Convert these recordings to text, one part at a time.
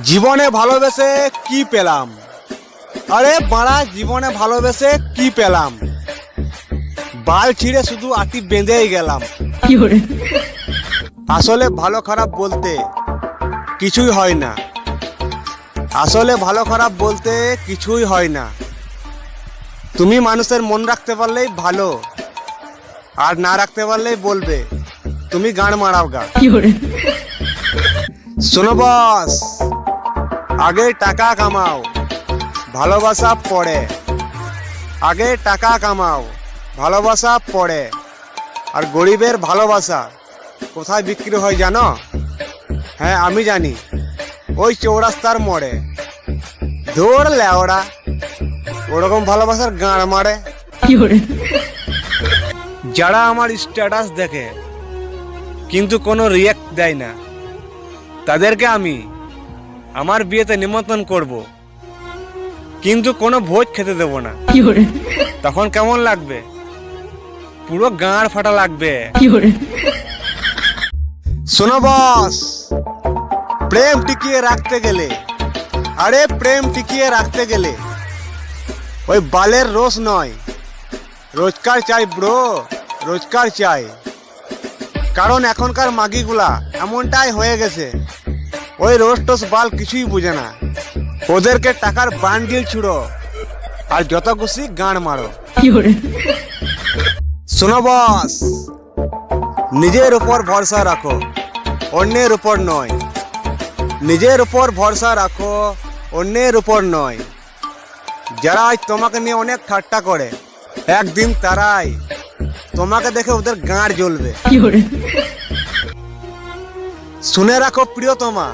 জীবনে ভালোবেসে কি পেলাম? আরে বাড়া, জীবনে ভালোবেসে কি পেলাম? বাল ছিঁড়ে শুধু আটি বেঁধেই গেলাম। আসলে ভালো খারাপ বলতে কিছুই হয় না। আসলে ভালো খারাপ বলতে কিছুই হয় না। তুমি মানুষের মন রাখতে পারলেই ভালো, আর না রাখতে পারলেই বলবে তুমি গান মারাও গা। শোনো বস, আগে টাকা কামাও, ভালোবাসা পড়ে। আগে টাকা কামাও, ভালোবাসা পড়ে। আর গরিবের ভালোবাসা কোথায় বিক্রি হয় জানো? হ্যাঁ আমি জানি, ওই চৌরাস্তার মোড়ে। ধর লেওড়া, ওরকম ভালোবাসার গাঁড় মারে। যারা আমার স্ট্যাটাস দেখে কিন্তু কোনো রিয়াক্ট দেয় না, তাদেরকে আমি আমার বিয়েতে নিমন্ত্রণ করব, কিন্তু কোনো ভোজ খেতে দেব না। তখন কেমন লাগবে? পুরো গাঁড় ফাটা লাগবে। শোনো বস, প্রেম টিকিয়ে রাখতে গেলে, আরে প্রেম টিকিয়ে রাখতে গেলে ওই বালের রোজ নয়, রোজকার চাই ব্রো, রোজকার চাই। কারণ এখনকার মাগিগুলা এমনটাই হয়ে গেছে, ওই রোজ টোস বাল কিছুই বুঝে না। ওদেরকে টাকার বান্ডিল ছুড়ো আর যত খুশি গাঁড় মারো। শোনো বস, নিজের উপর ভরসা রাখো, অন্যের উপর নয়। নিজের উপর ভরসা রাখো, অন্যের উপর নয়। যারা আজ তোমাকে নিয়ে অনেক ঠাট্টা করে, একদিন তারাই তোমাকে দেখে ওদের গাঁড় জ্বলবে। শুনে রাখো প্রিয়তমা,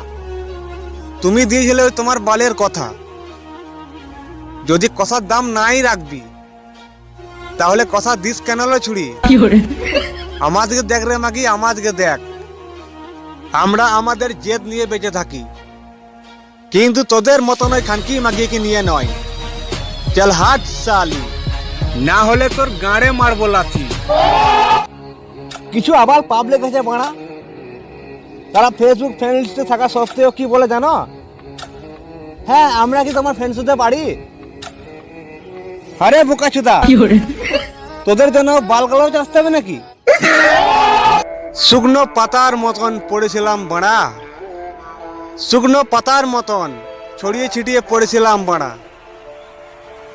তুমি দিয়েছিলে ওই তোমার বালের কথা। যদি কথার দাম নাই রাখবি, তাহলে কথা দিস কেন লো ছুরি? আমাদেরকে দেখ রে মাগি, আমাদেরকে দেখ। আমরা আমাদের জেদ নিয়ে বেঁচে থাকি, কিন্তু তোদের মতন ওই খানকি মাগিকে নিয়ে নয়। চল হাট সালি, না হলে তোর গাঁড়ে মারবো লাথি। কিছু আবার পাবলিক আছে বাড়া, তারা ফেসবুক ফ্রেন্ড লিস্টে থাকা সত্ত্বেও কি বলে জানো? হ্যাঁ, আমরা কি তোমার ফ্রেন্ডস হতে পারি? আরে বোকাচোদা, তোদের জন্য বালগালাও আসতে হবে নাকি? শুকনো পাতার মতন পড়েছিলাম বাড়া, শুকনো পাতার মতন ছড়িয়ে ছিটিয়ে পড়েছিলাম বাড়া।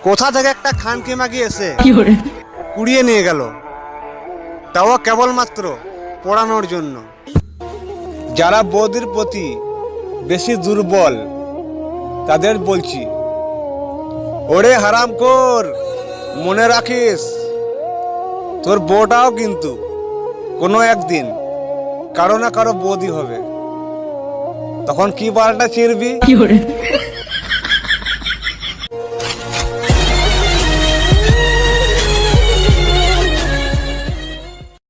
কোথা থেকে একটা খানকি মাগি এসে কুড়িয়ে নিয়ে গেল, তাও কেবলমাত্র পড়ানোর জন্য। যারা বৌদির প্রতি বেশি দুর্বল, তাদের বলছি, ওরে হারামখোর, মনে রাখিস তোর বউটাও কিন্তু কোনো একদিন কারো না কারো বৌদি হবে। তখন কি বালটা চিরবি?